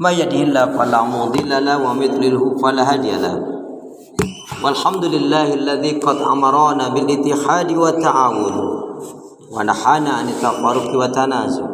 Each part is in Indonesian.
may yahdihillahu fala mudilla lahu wa may yudlilhu fala hadiya lahu. Walhamdulillahilladzi qad amarana bil ittihadi wa ta'awun wa nahana 'anil tafarruqi wa tanazul.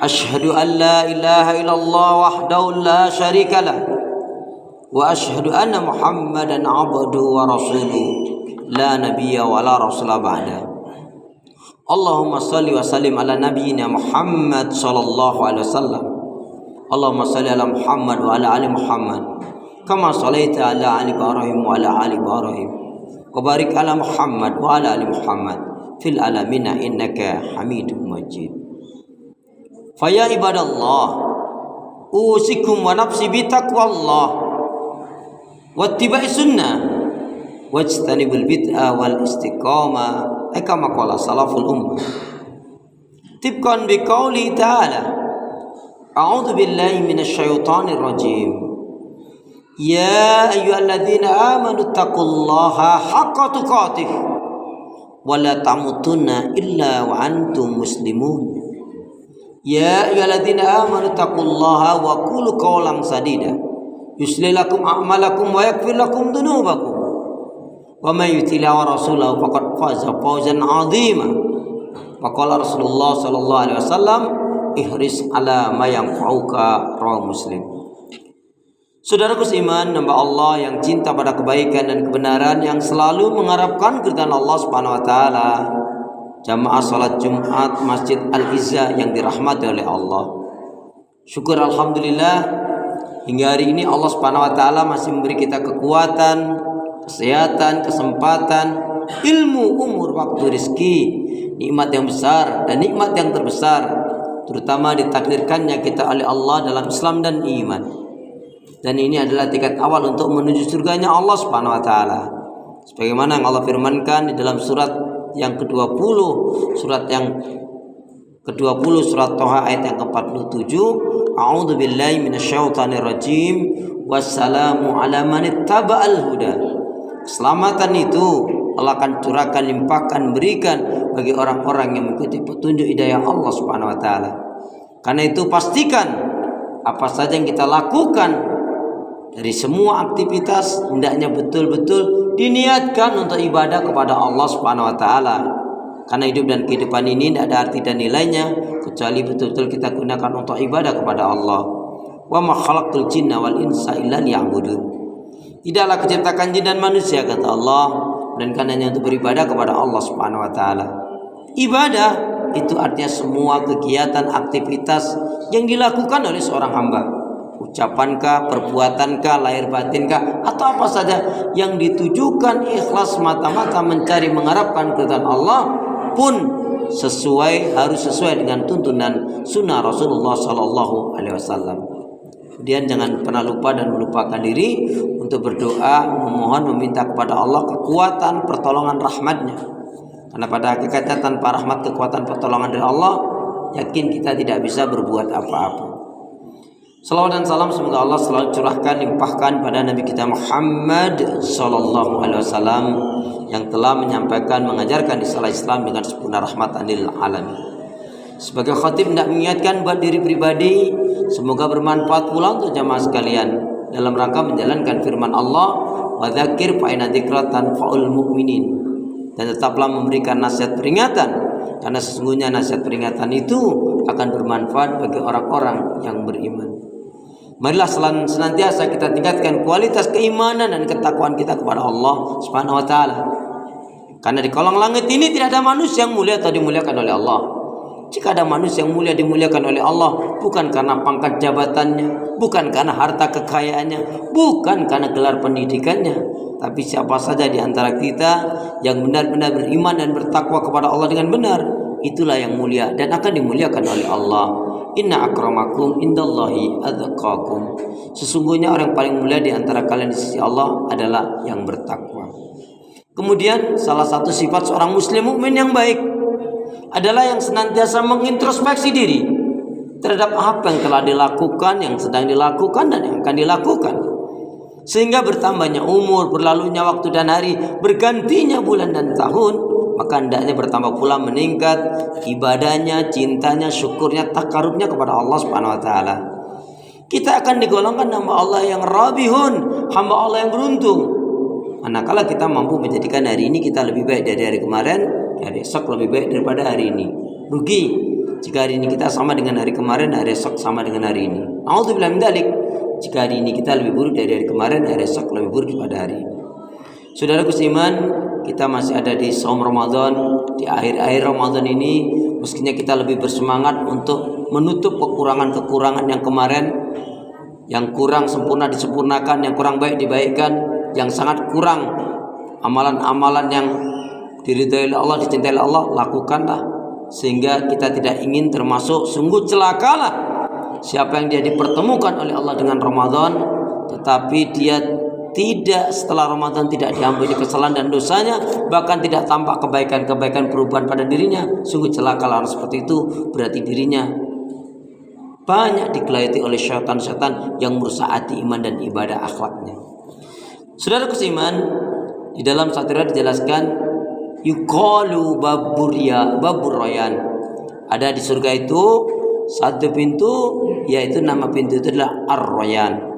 Asyhadu an la ilaha illallah wahdahu la syarika lah wa asyhadu anna Muhammadan 'abduhu wa rasuluhu la nabiyya wa la rasula ba'da. Allahumma salli wa sallim ala nabiyyina Muhammad sallallahu alaihi wasallam. Allahumma salli ala Muhammad wa ala ali Muhammad kama shallaita ala ali Ibrahim wa ala ali Ibrahim wa barik ala Muhammad wa ala ali Muhammad fil alamin innaka Hamidum Majid. Fa ya ibadallah usikum wa nafsi bi taqwallah wa ittiba'i sunnah wajtanibul bid'ah wal istiqamah kama qala salaful ummah tibqan bi qouli ta'ala a'udzu billahi minasy syaithanir rajim ya ayyuhalladzina amanu taqullaha haqqa tuqatih wa la tamutunna illa wa antum muslimun. Ya ayyuhalladzina amanu taqullaha wa qulu qawlan sadida yuslih lakum a'malakum wa yaghfir lakum dhunubakum wa may yuti'illah wa rasulahu faqad faza fawzan 'azima. Wa qala Rasulullah sallallahu alaihi wasallam ihris ala ma yanfa'uka, rawahu Muslim. Saudaraku seiman, hamba Allah yang cinta pada kebaikan dan kebenaran, yang selalu mengharapkan keridhaan Allah Subhanahu wa taala. Jamaah salat Jumat Masjid Al-Izzah yang dirahmati oleh Allah. Syukur alhamdulillah hingga hari ini Allah Subhanahu wa taala masih memberi kita kekuatan, kesehatan, kesempatan, ilmu, umur, waktu, rizki, nikmat yang besar dan nikmat yang terbesar, terutama ditakdirkannya kita oleh Allah dalam Islam dan iman. Dan ini adalah tiket awal untuk menuju surganya Allah Subhanahu wa taala. Sebagaimana yang Allah firmankan di dalam surat yang ke-20, surat Thaha ayat yang ke-47, a'udzu billahi minasyaitonir rajim wassalamu ala man ittaba'al huda. Keselamatan itu Allah akan curahkan, limpahkan, berikan bagi orang-orang yang mengikuti petunjuk hidayah Allah Subhanahu wa taala. Karena itu pastikan apa saja yang kita lakukan dari semua aktivitas hendaknya betul-betul diniatkan untuk ibadah kepada Allah Subhanahu wa taala. Karena hidup dan kehidupan ini tidak ada arti dan nilainya kecuali betul-betul kita gunakan untuk ibadah kepada Allah. Wa ma khalaqtul jinna wal insa illa liya'budun. Tidaklah keciptakan jin dan manusia, kata Allah, dan hanya untuk beribadah kepada Allah Subhanahu wa taala. Ibadah itu artinya semua kegiatan, aktivitas yang dilakukan oleh seorang hamba. Ucapankah, perbuatankah, lahir batinkah, atau apa saja yang ditujukan ikhlas mata-mata mencari mengharapkan keridhaan Allah pun harus sesuai dengan tuntunan sunnah Rasulullah Sallallahu Alaihi Wasallam. Kemudian jangan pernah lupa dan melupakan diri untuk berdoa, memohon, meminta kepada Allah kekuatan, pertolongan, rahmatnya. Karena pada hakikatnya tanpa rahmat, kekuatan, pertolongan dari Allah, yakin kita tidak bisa berbuat apa-apa. Salawat dan salam semoga Allah selalu curahkan, limpahkan pada Nabi kita Muhammad Sallallahu Alaihi Wasallam yang telah menyampaikan, mengajarkan istilah Islam dengan sempurna rahmatan lil alamin. Sebagai khatib hendak mengingatkan buat diri pribadi, semoga bermanfaat pula untuk jamaah sekalian dalam rangka menjalankan firman Allah, wa dzakir fa inna dzikra tanfa'ul mu'minin, dan tetaplah memberikan nasihat peringatan karena sesungguhnya nasihat peringatan itu akan bermanfaat bagi orang-orang yang beriman. Marilah senantiasa kita tingkatkan kualitas keimanan dan ketakwaan kita kepada Allah Subhanahu wa taala. Karena di kolong langit ini tidak ada manusia yang mulia atau dimuliakan oleh Allah. Jika ada manusia yang mulia dimuliakan oleh Allah, bukan karena pangkat jabatannya, bukan karena harta kekayaannya, bukan karena gelar pendidikannya, tapi siapa saja di antara kita yang benar-benar beriman dan bertakwa kepada Allah dengan benar, itulah yang mulia dan akan dimuliakan oleh Allah. Inna akramakum indallahi adzqakum. Sesungguhnya orang paling mulia di antara kalian di sisi Allah adalah yang bertakwa. Kemudian salah satu sifat seorang muslim mukmin yang baik adalah yang senantiasa mengintrospeksi diri terhadap apa yang telah dilakukan, yang sedang dilakukan, dan yang akan dilakukan. Sehingga bertambahnya umur, berlalunya waktu dan hari, bergantinya bulan dan tahun, maka hendaknya bertambah pula meningkat ibadahnya, cintanya, syukurnya, takarubnya kepada Allah Subhanahu wa taala. kita akan digolongkan hamba Allah yang rabihun, hamba Allah yang beruntung. Manakala kita mampu menjadikan hari ini kita lebih baik dari hari kemarin, hari esok lebih baik daripada hari ini. Rugi jika hari ini kita sama dengan hari kemarin, hari esok sama dengan hari ini. Nauzubillah min dzalik. Jika hari ini kita lebih buruk dari hari kemarin, hari esok lebih buruk daripada hari ini. Saudaraku seiman, kita masih ada di saum Ramadan, di akhir-akhir Ramadan ini, mestinya kita lebih bersemangat untuk menutup kekurangan-kekurangan yang kemarin, yang kurang sempurna disempurnakan, yang kurang baik dibaikkan, yang sangat kurang amalan-amalan yang diridhai oleh Allah, dicintai oleh Allah, lakukanlah, sehingga kita tidak ingin termasuk sungguh celakalah siapa yang dia dipertemukan oleh Allah dengan Ramadan, tetapi dia tidak setelah Ramadan tidak diampuni kesalahan dan dosanya, bahkan tidak tampak kebaikan-kebaikan perubahan pada dirinya. Sungguh celaka orang seperti itu, berarti dirinya banyak digelayuti oleh syaitan-syaitan yang merusak hati, iman dan ibadah akhlaknya. Saudara seiman, di dalam satu riwayat dijelaskan yuqalu babur royan. Ada di surga itu satu pintu, yaitu nama pintu itu adalah Ar-Royan.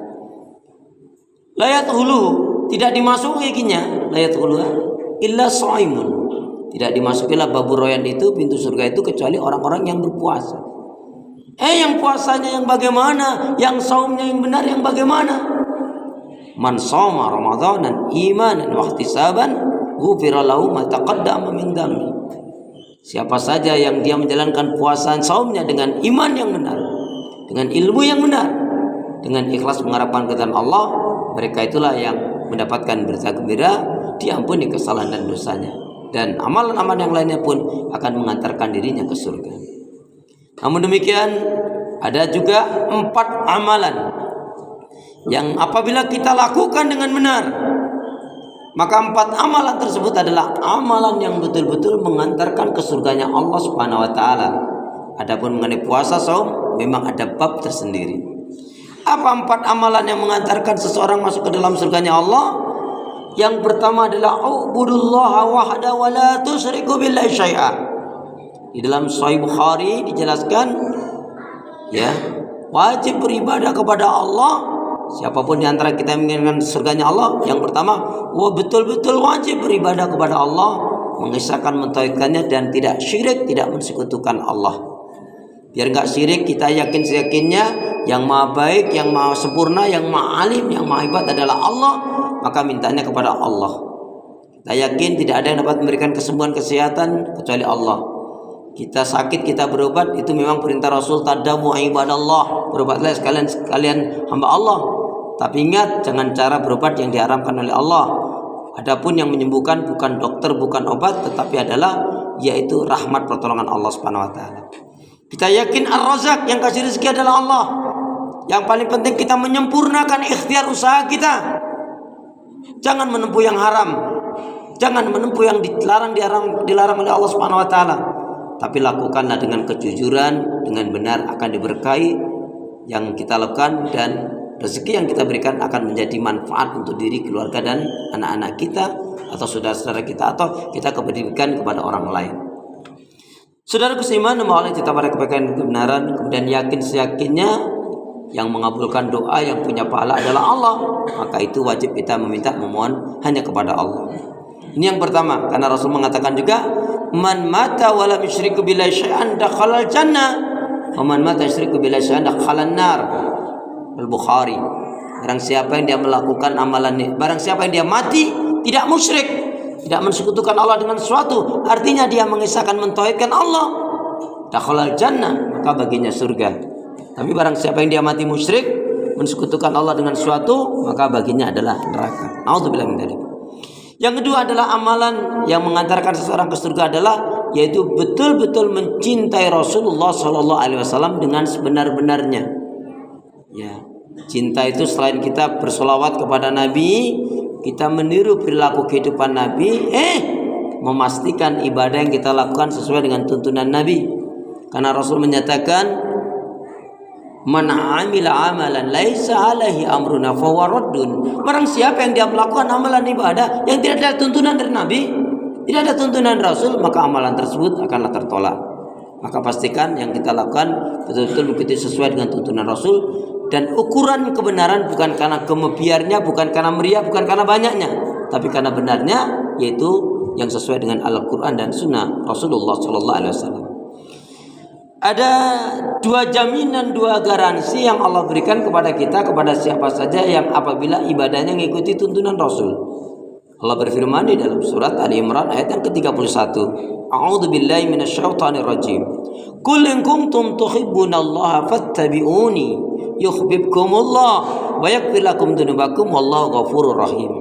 Layat hulu, tidak dimasukinya layat hulu illa shaimun, tidak dimasukilah babur royan itu, pintu surga itu, kecuali orang-orang yang berpuasa. Yang puasanya yang bagaimana, yang saumnya yang benar yang bagaimana? Man shoma ramadanan imanan wa ihtisaban ghufira lahu ma taqaddama min dhanbi. Siapa saja yang dia menjalankan puasa saumnya dengan iman yang benar, dengan ilmu yang benar, dengan ikhlas mengharapkan keridhaan Allah, mereka itulah yang mendapatkan berita gembira, diampuni kesalahan dan dosanya, dan amalan-amalan yang lainnya pun akan mengantarkan dirinya ke surga. Namun demikian, ada juga 4 amalan yang apabila kita lakukan dengan benar, maka 4 amalan tersebut adalah amalan yang betul-betul mengantarkan ke surganya Allah Subhanahu wa taala. Adapun mengenai puasa, saum, memang ada bab tersendiri. Apa 4 amalan yang mengantarkan seseorang masuk ke dalam surganya Allah? Yang pertama adalah ubudullaha wahda wa la tusyriku billahi syai'a. Di dalam Sahih Bukhari dijelaskan, ya, wajib beribadah kepada Allah. Siapapun di antara kita yang menginginkan surganya Allah, yang pertama, betul-betul wajib beribadah kepada Allah, mengesahkan, mentauhidkannya, dan tidak syirik, tidak mensekutukan Allah. Biar enggak syirik, kita yakin seyakinnya yang maha baik, yang maha sempurna, yang maha alim, yang maha hebat adalah Allah, maka mintanya kepada Allah. Kita yakin tidak ada yang dapat memberikan kesembuhan, kesehatan kecuali Allah. Kita sakit, kita berobat, itu memang perintah Rasul, tadawu ibadallah, berobatlah sekalian hamba Allah. Tapi ingat, jangan cara berobat yang diharamkan oleh Allah. Adapun yang menyembuhkan bukan dokter, bukan obat, tetapi adalah yaitu rahmat pertolongan Allah Subhanahu wa taala. Kita yakin Ar-Razzaq, yang kasih rezeki adalah Allah. Yang paling penting kita menyempurnakan ikhtiar usaha kita. Jangan menempuh yang haram. Jangan menempuh yang dilarang oleh Allah Subhanahu wa taala. Tapi lakukanlah dengan kejujuran, dengan benar, akan diberkahi yang kita lakukan, dan rezeki yang kita berikan akan menjadi manfaat untuk diri, keluarga, dan anak-anak kita, atau saudara-saudara kita, atau kita berikan kepada orang lain. Saudaraku seiman, Allah kita pada kebaikan kebenaran, kemudian yakin seyakinnya yang mengabulkan doa, yang punya pahala adalah Allah, maka itu wajib kita memohon hanya kepada Allah. Ini yang pertama, karena Rasul mengatakan juga, man mata wa lam yusyriku billahi syai'an dakhalal jannah wa man mata yusyriku billahi syai'an dakhalan nar. Al-Bukhari. Barang siapa yang dia melakukan amalan ini, barang siapa yang dia mati tidak musyrik, tidak mensekutukan Allah dengan sesuatu, artinya dia mengisahkan, mentauhidkan Allah, dakhalal jannah, maka baginya surga. Tapi barang siapa yang dia mati musyrik, mensekutukan Allah dengan sesuatu, maka baginya adalah neraka. Nauzubillah min dzalik. Yang kedua adalah amalan yang mengantarkan seseorang ke surga adalah yaitu betul-betul mencintai Rasulullah SAW dengan sebenar-benarnya. Ya, cinta itu selain kita bersolawat kepada Nabi, kita meniru perilaku kehidupan Nabi, memastikan ibadah yang kita lakukan sesuai dengan tuntunan Nabi. Karena Rasul menyatakan, man amila amalan laisa alaihi amruna fahuwa raddun. Barang siapa yang dia melakukan amalan ibadah yang tidak ada tuntunan dari Nabi, tidak ada tuntunan Rasul, maka amalan tersebut akanlah tertolak. Maka pastikan yang kita lakukan betul-betul begitu sesuai dengan tuntunan Rasul, Dan ukuran kebenaran bukan karena gemebiarnya, bukan karena meriah, bukan karena banyaknya, tapi karena benarnya, yaitu yang sesuai dengan Al-Quran dan Sunnah Rasulullah Sallallahu Alaihi Wasallam. Ada dua jaminan, dua garansi yang Allah berikan kepada kita, kepada siapa saja yang apabila ibadahnya mengikuti tuntunan Rasul. Allah berfirman di dalam surat Ali Imran ayat yang ke-31. A'udzu billahi minasyaitonir rajim. Qul in kuntum tuhibbunallaha fattabi'uni yuhibbukumullah wa yaghfir lakum dzunubakum wallahu ghafurur rahim.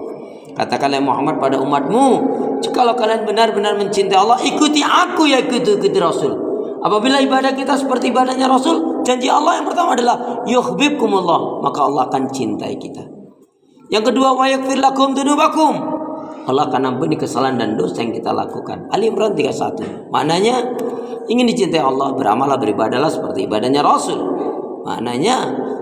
Katakanlah Muhammad pada umatmu, jikalau kalian benar-benar mencintai Allah, ikuti aku, ya ikuti Rasul. Apabila ibadah kita seperti ibadahnya Rasul, janji Allah yang pertama adalah yuhibbukumullah, maka Allah akan cintai kita. Yang kedua, wa yaghfir lakum dzunubakum, Allah akan ampuni kesalahan dan dosa yang kita lakukan. Ali Imran 31. Maknanya, ingin dicintai Allah, beramallah, beribadahlah seperti ibadahnya Rasul. Maknanya,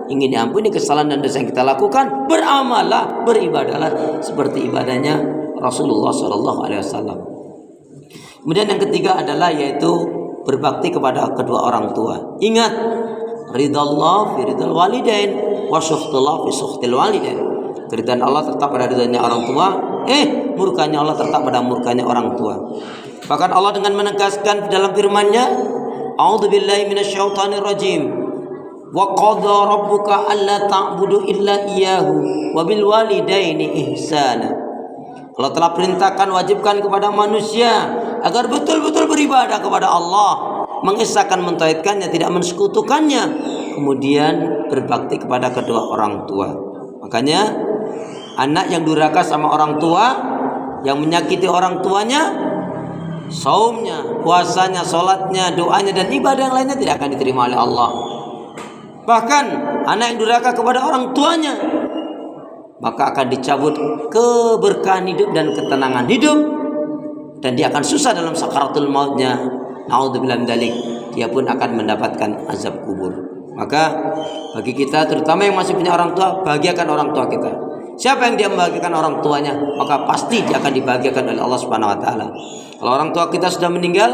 ingin diampuni kesalahan dan dosa yang kita lakukan, beramallah, beribadahlah seperti ibadahnya Rasulullah SAW. Kemudian yang ketiga adalah yaitu berbakti kepada kedua orang tua. Ingat, ridallah fi ridal walidain wa syukhtullah fi syukhtil walidain. Keridhaan Allah tetap pada ridhanya orang tua, murkanya Allah tetap pada murkanya orang tua. Bahkan Allah dengan menegaskan dalam firman-Nya, A'udzu billahi minasyaitonir rajim. Wa qadha rabbuka alla ta'budu illa iyyahu wa bil walidaini ihsana. Allah telah perintahkan, wajibkan kepada manusia agar betul-betul beribadah kepada Allah, mengesahkan, mentauhidkannya, tidak mensekutukannya, kemudian berbakti kepada kedua orang tua. Makanya anak yang durhaka sama orang tua, yang menyakiti orang tuanya, saumnya, puasanya, sholatnya, doanya, dan ibadah yang lainnya tidak akan diterima oleh Allah. Bahkan anak yang durhaka kepada orang tuanya, maka akan dicabut keberkahan hidup dan ketenangan hidup, dan dia akan susah dalam sakaratul mautnya. Naudzubillah min dzalik, dia pun akan mendapatkan azab kubur. Maka bagi kita, terutama yang masih punya orang tua, bahagiakan orang tua kita. Siapa yang dia membahagiakan orang tuanya, maka pasti dia akan dibahagiakan oleh Allah Subhanahu wa taala. Kalau orang tua kita sudah meninggal,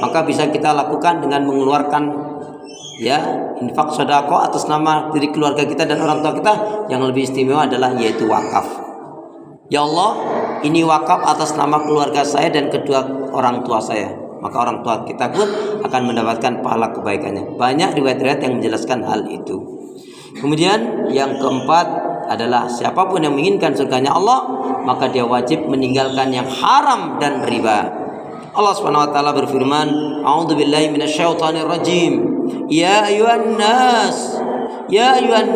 maka bisa kita lakukan dengan mengeluarkan infak sedekah atas nama diri keluarga kita dan orang tua kita. Yang lebih istimewa adalah yaitu wakaf. Ya Allah, ini wakaf atas nama keluarga saya dan kedua orang tua saya, maka orang tua kita pun akan mendapatkan pahala kebaikannya. Banyak riwayat-riwayat yang menjelaskan hal itu. Kemudian yang keempat adalah siapapun yang menginginkan surganya Allah, maka dia wajib meninggalkan yang haram dan riba. Allah Subhanahu wa taala berfirman, A'udzu billahi minasyaitonir rajim. Ya ayuhan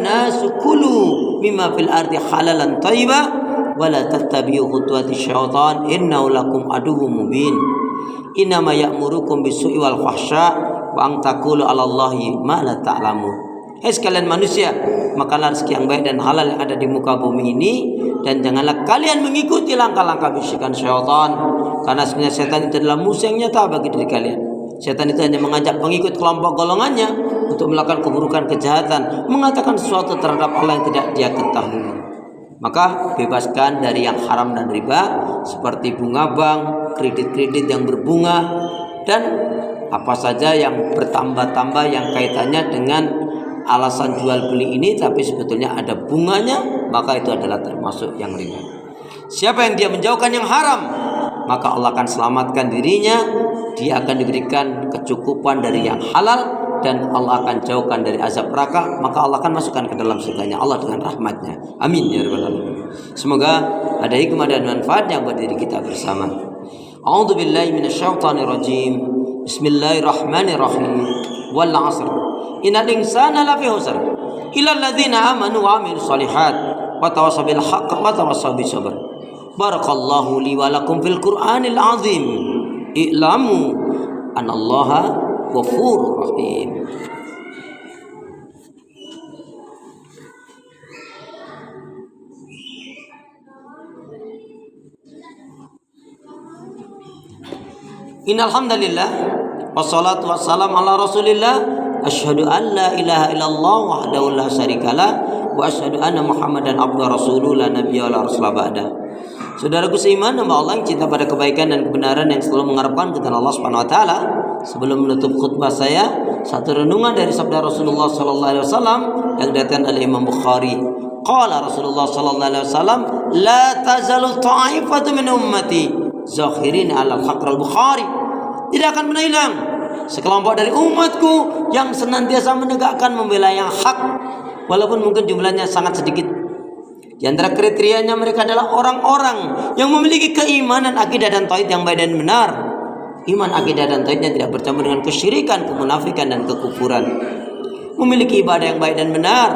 nas kulu mimma fil ardi halalan thayyiba wa la tattabi'u khutuwatis syaitan innahu lakum aduwwum mubin. Innama ya'murukum bisu'i wal fahsya wa an taqulu 'alallahi ma la ta'lamun. Hai sekalian manusia, makanlah rezeki yang baik dan halal yang ada di muka bumi ini, dan janganlah kalian mengikuti langkah-langkah bisikan syaitan, karena sebenarnya setan itu adalah musuh yang nyata bagi diri kalian. Setan itu hanya mengajak pengikut kelompok golongannya untuk melakukan keburukan, kejahatan, mengatakan sesuatu terhadap Allah yang tidak dia ketahui. Maka bebaskan dari yang haram dan riba, seperti bunga bank, kredit-kredit yang berbunga, dan apa saja yang bertambah-tambah yang kaitannya dengan alasan jual beli ini tapi sebetulnya ada bunganya, maka itu adalah termasuk yang riba. Siapa yang dia menjauhkan yang haram, maka Allah akan selamatkan dirinya, dia akan diberikan kecukupan dari yang halal, dan Allah akan jauhkan dari azab neraka, maka Allah akan masukkan ke dalam surganya Allah dengan rahmatnya. Amin ya rabbal alamin. Semoga ada hikmah dan manfaat yang buat diri kita bersama. A'udzu billahi minasyaitonir rajim. Bismillahirrahmanirrahim. Wal 'asr. Innal insana lafi khusr illa alladzina amanu wa 'amilus shalihat wa tawassaw bil haqq wa tawassaw bis sabr. Barakallahu li wa lakum fil Qur'anil 'azim. I'lamu anallaha ghafurur rahim. Innal hamdalillah wassalatu wassalamu ala Rasulillah. Asyhadu an la ilaha illallah wahdahu la syarikalah wa asyhadu anna Muhammadan abduhu rasuluhu la nabiyya wa la rasula ba'da. Saudaraku seiman, hamba Allah yang cinta pada kebaikan dan kebenaran yang selalu mengharapkan kepada Allah Subhanahu wa taala, sebelum menutup khutbah saya, satu renungan dari sabda Rasulullah sallallahu alaihi wasallam yang diriwayatkan oleh Imam Bukhari. Qala Rasulullah sallallahu alaihi wasallam, "La tazalu ta'ifatu min ummati zahirin 'alal haqq." Al-Bukhari. Tidak akan pernah hilang sekelompok dari umatku yang senantiasa menegakkan membela yang hak, walaupun mungkin jumlahnya sangat sedikit. Di antara kriterianya mereka adalah orang-orang yang memiliki keimanan, akidah dan tauhid yang baik dan benar. Iman, akidah dan tauhidnya tidak bercampur dengan kesyirikan, kemunafikan dan kekufuran. Memiliki ibadah yang baik dan benar.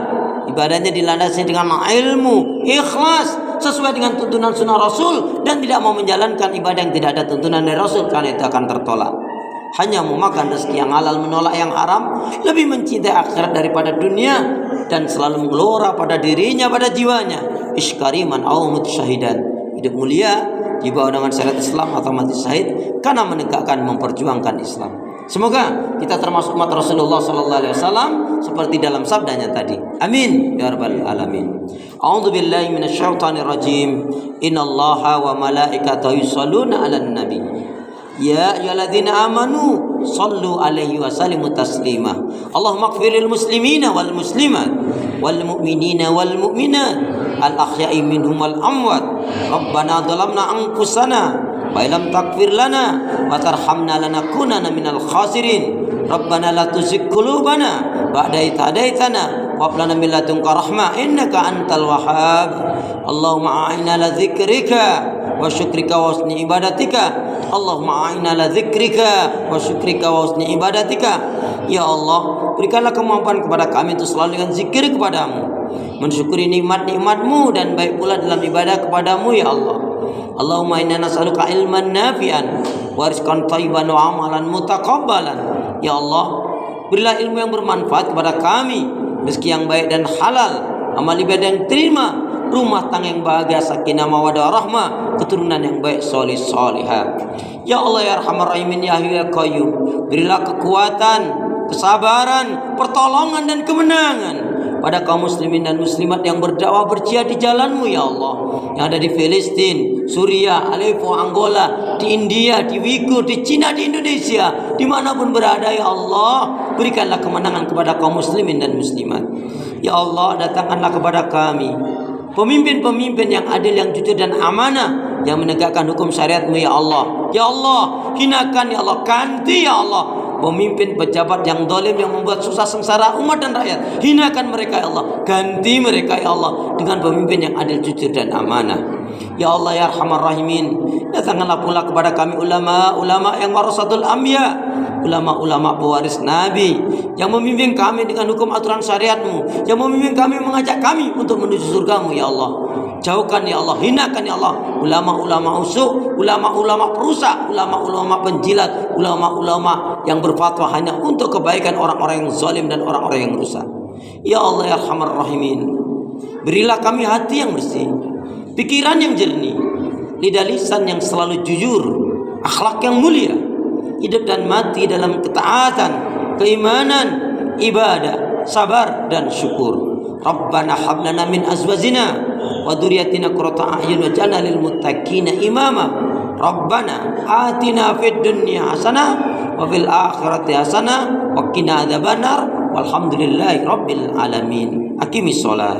Ibadahnya dilandasi dengan ilmu, ikhlas, sesuai dengan tuntunan sunnah Rasul, dan tidak mau menjalankan ibadah yang tidak ada tuntunan dari Rasul, karena itu akan tertolak. Hanya memakan rezeki yang halal, menolak yang haram, lebih mencintai akhirat daripada dunia, dan selalu mengelora pada dirinya, pada jiwanya. Iskariman au mutsyahidan. Hidup mulia dibawa dengan syariat Islam atau mati syahid karena menegakkan, memperjuangkan Islam. Semoga kita termasuk umat Rasulullah sallallahu alaihi wasallam seperti dalam sabdanya tadi. Amin ya rabbal alamin. A'udzu billahi minasyaitonir rajim. Innallaha wa malaikatahu yusholluna 'alan nabi. Ya ayyuhalladzina amanu shallu 'alaihi wa sallimu taslima. Allahumma ighfiril muslimina wal muslimat wal mu'minina wal mu'minat al ahya'i minhum wal amwat. Rabbana dhalamna anfusana wa illam taghfir lana wa tarhamna lanakunanna minal khasirin. Rabbana la tuzigh qulubana ba'da idh hadaitana wa hab lana min ladunka rahmah innaka antal wahhab. Allahumma a'inna ala dzikrika wa syukrika wa husni ibadatika. Allahumma a'inna ala dzikrika wa syukrika wa husni ibadatika. Ya Allah, berikanlah kemampuan kepada kami untuk selalu dengan zikir kepadamu, mensyukuri nikmat-nikmatmu dan baik pula dalam ibadah kepadamu ya Allah. Allahumma inna nas'aluka ilman nafi'an wa rizqan thayyiban wa amalan mutaqabbalan. Ya Allah, berilah ilmu yang bermanfaat kepada kami, rezeki yang baik dan halal, amal ibadah yang terima, rumah tangga yang bahagia, sakinah mawaddah rahmah, keturunan yang baik, soleh solihah. Ya Allah ya Arhamar Rahimin ya Hayyu ya Qayyum, berilah kekuatan, kesabaran, pertolongan dan kemenangan pada kaum muslimin dan muslimat yang berdakwah berjihad di jalanmu ya Allah, yang ada di Filistin, Suriah, Aleppo, Angola, di India, di Uyghur, di Cina, di Indonesia, dimanapun berada ya Allah, berikanlah kemenangan kepada kaum muslimin dan muslimat. Ya Allah, datangkanlah kepada kami pemimpin-pemimpin yang adil, yang jujur dan amanah, yang menegakkan hukum syariatmu ya Allah. Ya Allah, hinakan ya Allah, ganti ya Allah pemimpin pejabat yang zalim, yang membuat susah sengsara umat dan rakyat. Hinakan mereka ya Allah, ganti mereka ya Allah dengan pemimpin yang adil, jujur dan amanah. Ya Allah ya Arhamar Rahimin, datangkanlah pula kepada kami ulama-ulama yang warasatul anbiya, ulama-ulama pewaris Nabi, yang memimpin kami dengan hukum aturan syariatmu, yang memimpin kami, mengajak kami untuk menuju surgamu ya Allah. Jauhkan ya Allah, hinakan ya Allah ulama-ulama usuk, ulama-ulama perusak, ulama-ulama penjilat, ulama-ulama yang berfatwa hanya untuk kebaikan orang-orang yang zalim dan orang-orang yang rusak. Ya Allah ya Arhamar Rahimin, berilah kami hati yang bersih, pikiran yang jernih, lidah lisan yang selalu jujur, akhlak yang mulia, hidup dan mati dalam ketaatan, keimanan, ibadah, sabar dan syukur. Rabbana hab lana min azwajina wa dzurriyyatina qurrata a'yun waj'alna lil muttaqina imama. Rabbana atina fid dunya hasanah wa fil akhirati hasanah wa qina adzabannar. Walhamdulillahi rabbil alamin. Aqimis shalah.